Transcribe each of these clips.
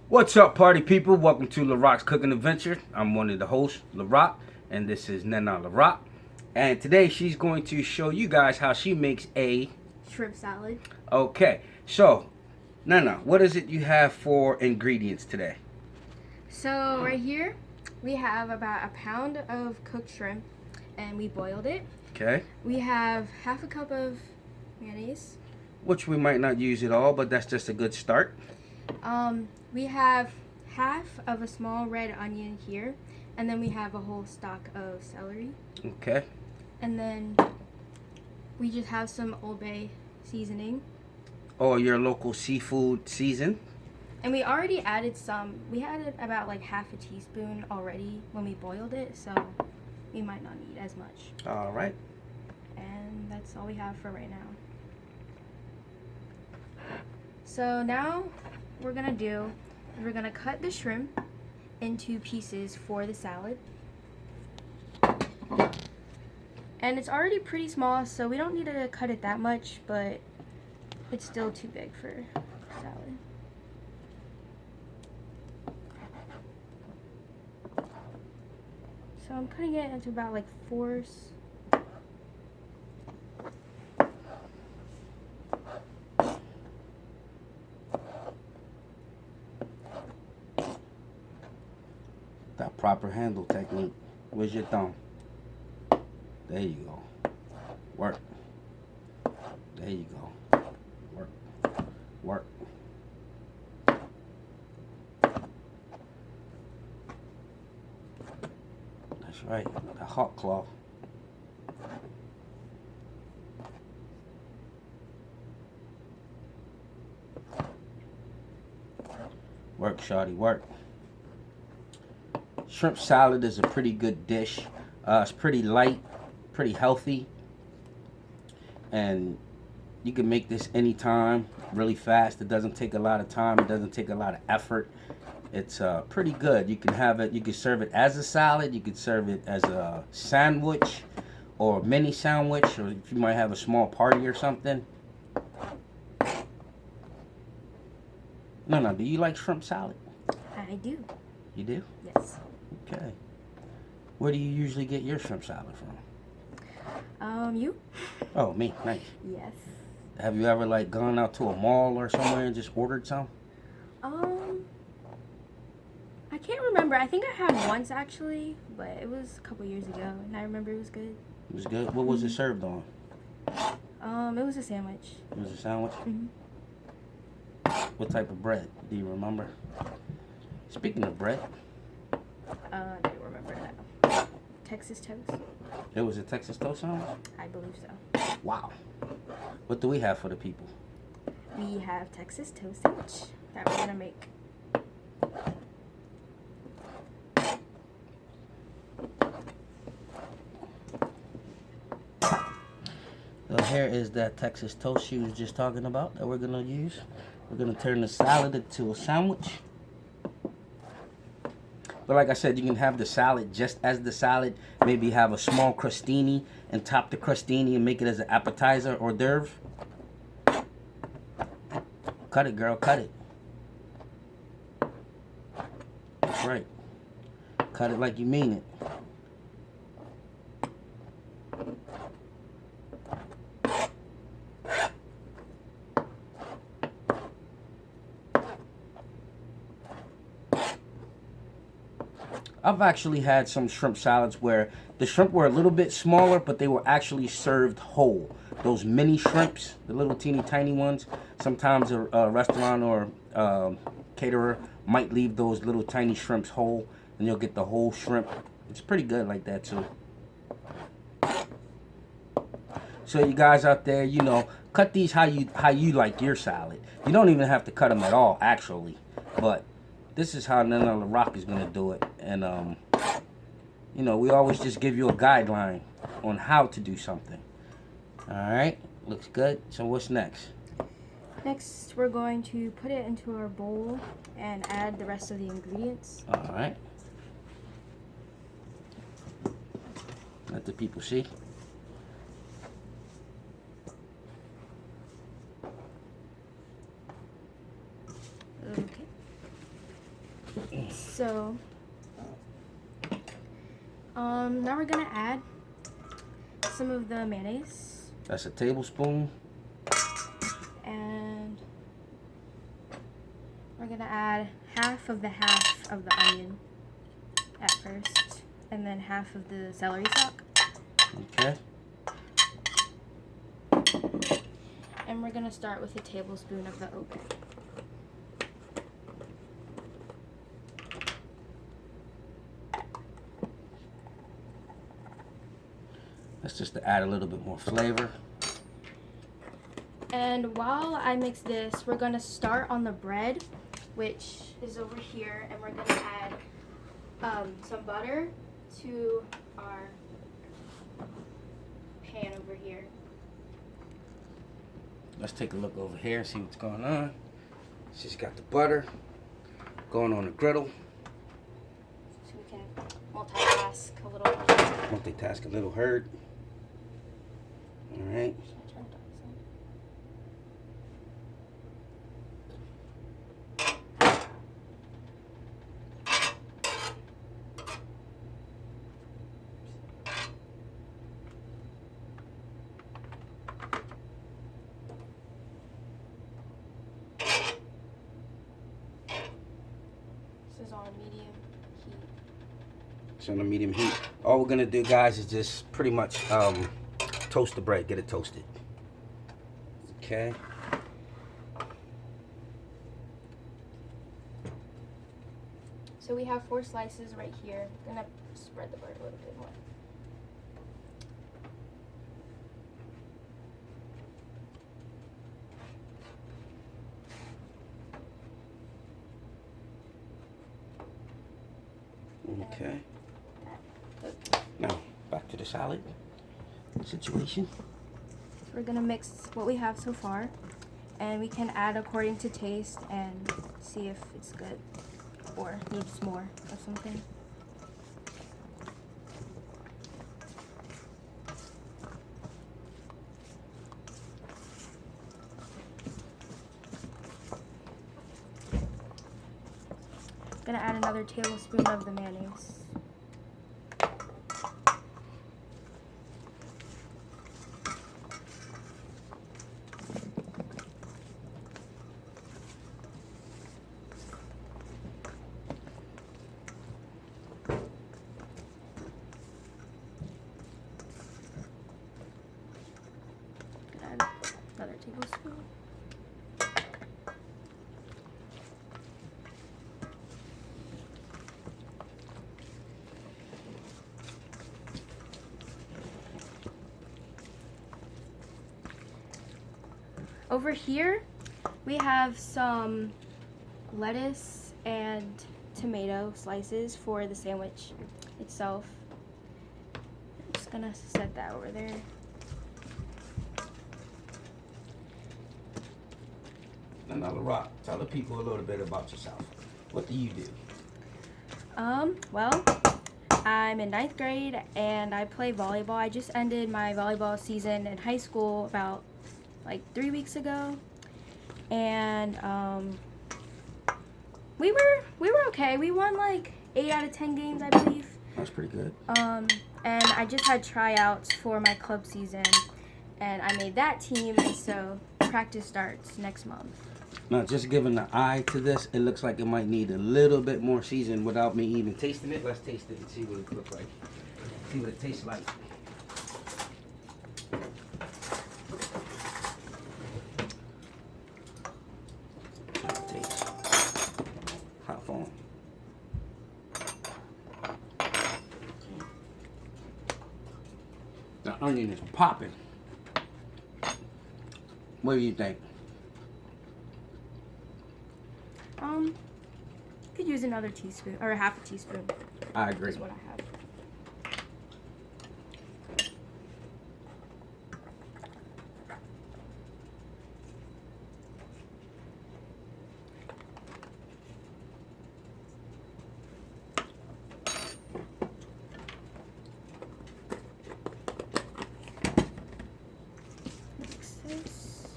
What's up, party people? Welcome to Larock's Cooking Adventure. I'm one of the hosts, Larock, and this is Nena Larock. And today she's going to show you guys how she makes a shrimp salad. Okay, so Nena, what is it you have for ingredients today? So right here we have about a pound of cooked shrimp, and we boiled it. Okay. We have half a cup of mayonnaise, which we might not use it all, but that's just a good start. We have half of a small red onion here, and then we have a whole stalk of celery. Okay. And then we just have some Old Bay seasoning. Or your local seafood season. And we already added some. We added about like half a teaspoon already when we boiled it, so we might not need as much. All right. And that's all we have for right now. So now we're gonna do is we're gonna cut the shrimp into pieces for the salad. And it's already pretty small, so we don't need to cut it that much, but it's still too big for salad. So I'm cutting it into about like fours. That proper handle technique. Where's your thumb? There you go. Work. There you go. Work. Work. That's right. The hot cloth. Work, shawty, work. Shrimp salad is a pretty good dish. It's pretty light, pretty healthy, and you can make this anytime, really fast. It doesn't take a lot of time. It doesn't take a lot of effort. It's pretty good. You can have it. You can serve it as a salad. You can serve it as a sandwich, or a mini sandwich, or if you might have a small party or something. No. Do you like shrimp salad? I do. You do? Yes. Okay. Where do you usually get your shrimp salad from? You? Oh, me. Nice. Yes. Have you ever like gone out to a mall or somewhere and just ordered some? I can't remember. I think I had once actually, but it was a couple years ago, and I remember it was good. It was good. What was it served on? It was a sandwich. It was a sandwich? Mm-hmm. What type of bread? Do you remember? Speaking of bread. I don't remember now. Texas toast? It was a Texas toast sandwich? I believe so. Wow. What do we have for the people? We have Texas toast sandwich that we're gonna make. So here is that Texas toast she was just talking about that we're gonna use. We're gonna turn the salad into a sandwich. But like I said, you can have the salad just as the salad. Maybe have a small crostini and top the crostini and make it as an appetizer hors d'oeuvre. Cut it, girl, cut it. That's right. Cut it like you mean it. I've actually had some shrimp salads where the shrimp were a little bit smaller, but they were actually served whole. Those mini shrimps, the little teeny tiny ones. Sometimes a restaurant or caterer might leave those little tiny shrimps whole, and you'll get the whole shrimp. It's pretty good like that too. So you guys out there, you know, cut these how you like your salad. You don't even have to cut them at all, actually, but this is how Nena Larock is gonna do it, and you know, we always just give you a guideline on how to do something. All right, looks good. So what's next? Next, we're going to put it into our bowl and add the rest of the ingredients. All right. Let the people see. Okay. So, now we're gonna add some of the mayonnaise. That's a tablespoon. And we're gonna add half of the onion at first, and then half of the celery stalk. Okay. And we're gonna start with a tablespoon of the oat. That's just to add a little bit more flavor. And while I mix this, we're gonna start on the bread, which is over here, and we're gonna add some butter to our pan over here. Let's take a look over here and see what's going on. She's got the butter going on the griddle. So we can multitask a little. Multitask a little herd. All right. This is on medium heat. It's on a medium heat. All we're gonna do, guys, is just pretty much toast the bread, get it toasted. Okay. So we have 4 slices right here. I'm gonna spread the butter a little bit more. Okay. Now, back to the salad situation. So we're gonna mix what we have so far, and we can add according to taste and see if it's good or needs more of something. Gonna add another tablespoon of the mayonnaise. Gonna add another tablespoon. Over here, we have some lettuce and tomato slices for the sandwich itself. I'm just gonna set that over there. Now, Larock, tell the people a little bit about yourself. What do you do? Well, I'm in 9th grade and I play volleyball. I just ended my volleyball season in high school about like 3 weeks ago, and we were okay. We won like 8 out of 10 games, I believe. That's pretty good. And I just had tryouts for my club season, and I made that team, and so practice starts next month. Now, just giving the eye to this, it looks like it might need a little bit more season without me even tasting it. Let's taste it and see what it looks like. See what it tastes like. Hot phone. The onion is popping. What do you think? Could use another teaspoon or half a teaspoon. I agree. Is what I have. Mix this.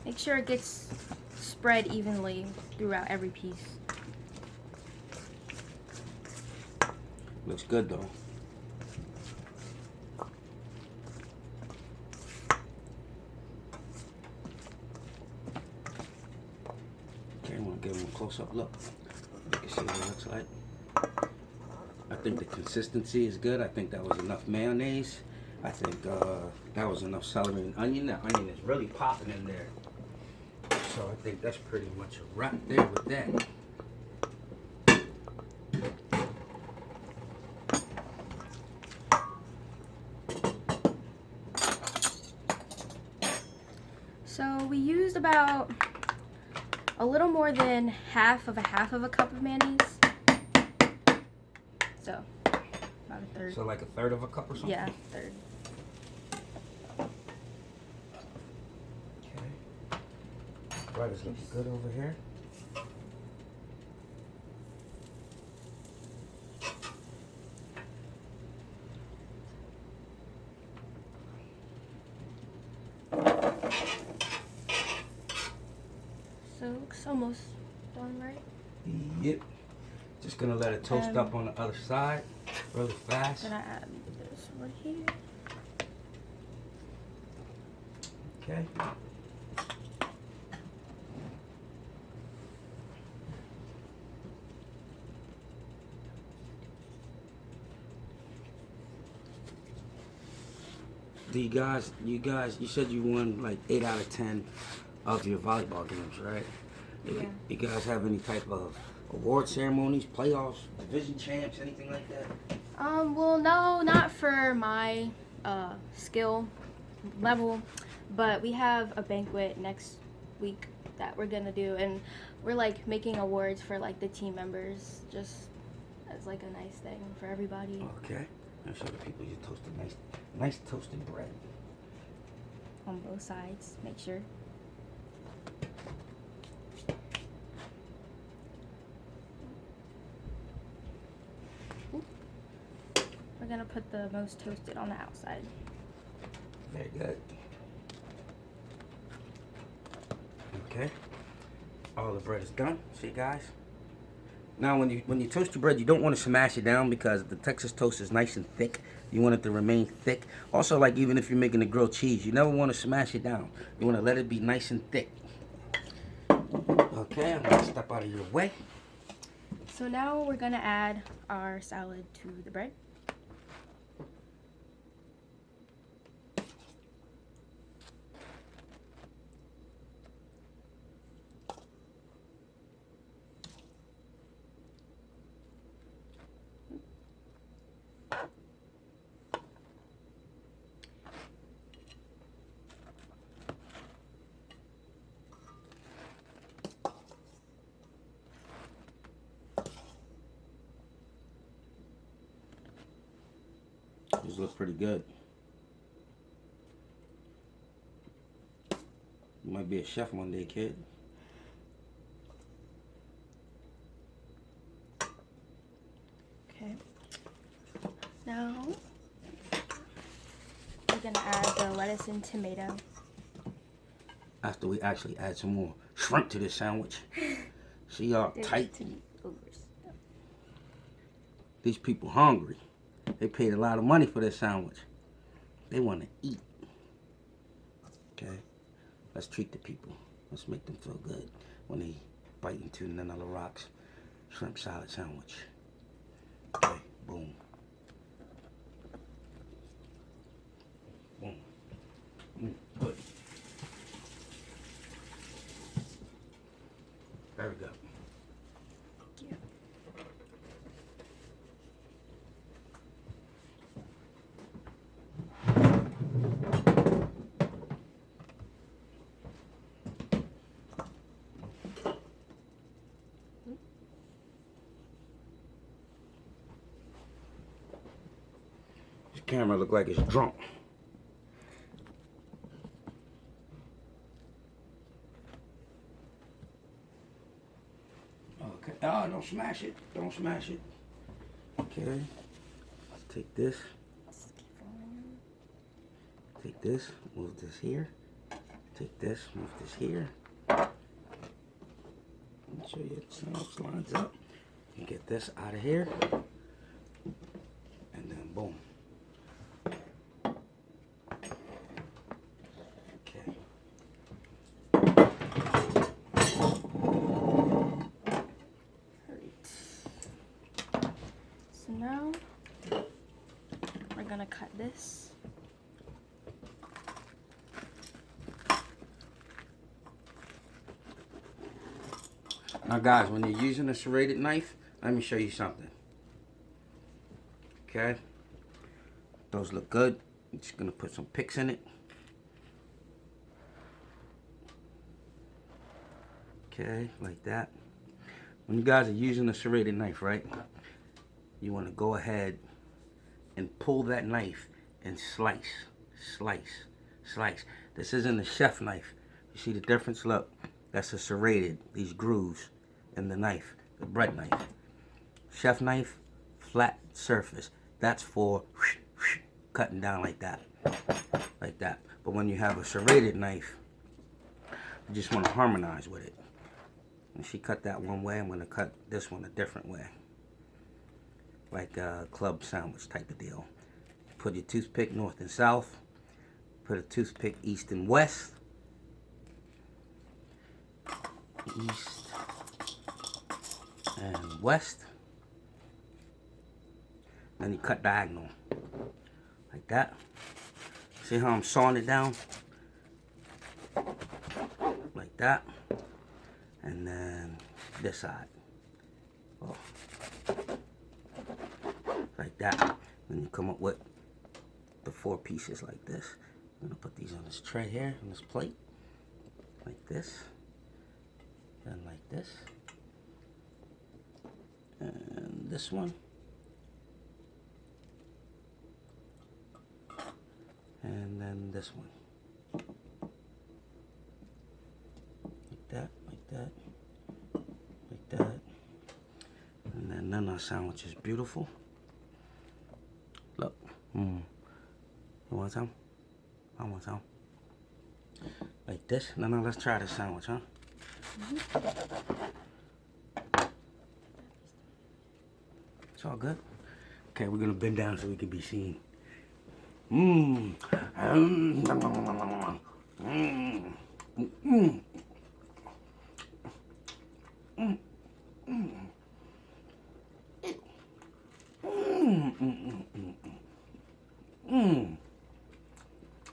Make sure it gets spread evenly throughout every piece. Looks good though. Okay, I'm gonna give him a close-up look. You can see what it looks like. I think the consistency is good. I think that was enough mayonnaise. I think that was enough celery and onion. That onion is really popping in there. So I think that's pretty much a wrap there with that. So we used about a little more than half of a cup of mayonnaise. So about a third. So like a third of a cup or something? Yeah, third. Okay. Bread is looking good over here. So it looks almost done, right? Yep. Just gonna let it toast up on the other side really fast. Gonna add this right here. Okay. Do you said you won like 8 out of 10 of your volleyball games, right? Yeah. You guys have any type of award ceremonies, playoffs, division champs, anything like that? Well, no, not for my skill level, but we have a banquet next week that we're gonna do, and we're like making awards for like the team members, just as like a nice thing for everybody. Okay. I'll show the people you toasted nice toasted bread. On both sides, make sure. We're gonna put the most toasted on the outside. Very good. Okay. All the bread is done. See, guys? Now, when you toast your bread, you don't want to smash it down because the Texas toast is nice and thick. You want it to remain thick. Also, like even if you're making a grilled cheese, you never want to smash it down. You want to let it be nice and thick. Okay, I'm gonna step out of your way. So now we're gonna add our salad to the bread. These look pretty good. You might be a chef one day, kid. Okay. Now we're gonna add the lettuce and tomato. After we actually add some more shrimp to this sandwich. See y'all tight. These people hungry. They paid a lot of money for this sandwich. They want to eat. Okay? Let's treat the people. Let's make them feel good when they bite into Nena Larock's shrimp salad sandwich. Okay, boom. Boom. Good. Very good. Thank you. This camera look like it's drunk. Okay. Oh, don't smash it. Don't smash it. Okay. Let's take this. Take this. Move this here. Take this. Move this here. Make sure your lines up. And get this out of here. boom. Okay. Alright. So now we're gonna cut this. Now guys, when you're using a serrated knife, let me show you something. Okay? Those look good. I'm just gonna put some picks in it. Okay, like that. When you guys are using a serrated knife, right? You wanna go ahead and pull that knife and slice, slice, slice. This isn't a chef knife. You see the difference? Look, that's a serrated, these grooves in the knife, the bread knife. Chef knife, flat surface. That's for cutting down like that, like that. But when you have a serrated knife, you just want to harmonize with it. And she cut that one way, I'm going to cut this one a different way. Like a club sandwich type of deal. Put your toothpick north and south. Put a toothpick east and west. East and west. Then you cut diagonal. Like that. See how I'm sawing it down? Like that. And then this side. Oh. Like that. Then you come up with the 4 pieces like this. I'm gonna put these on this tray here, on this plate. Like this. Then like this. And this one. And then this one. Like that, like that, like that. And then Nena sandwich is beautiful. Look. You want some? I want some. Like this. Nena, let's try this sandwich, huh? It's all good. Okay, we're gonna bend down so we can be seen.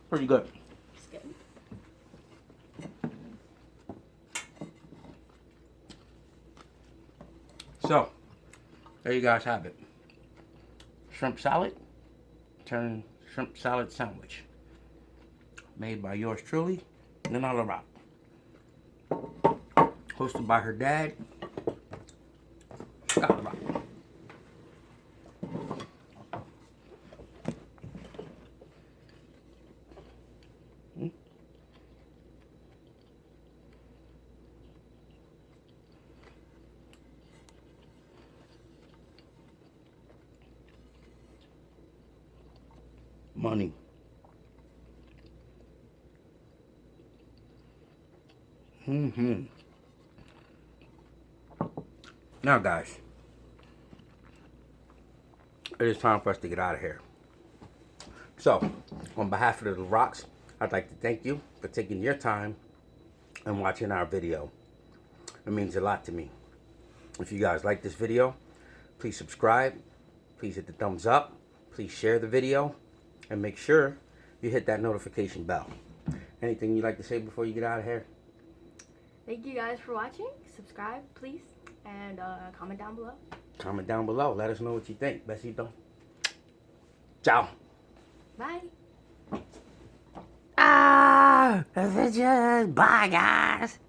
Pretty good. It's good. So, there you guys have it. Shrimp salad turned shrimp salad sandwich. Made by yours truly, Nena Larock. Hosted by her dad, Scott Larock. Money. Now guys, it is time for us to get out of here. So, on behalf of the Larocks, I'd like to thank you for taking your time and watching our video. It means a lot to me. If you guys like this video, please subscribe, please hit the thumbs up, please share the video, and make sure you hit that notification bell. Anything you'd like to say before you get out of here? Thank you guys for watching. Subscribe, please, and comment down below. Comment down below. Let us know what you think. Besito. Ciao. Bye. Adventures. Bye, guys.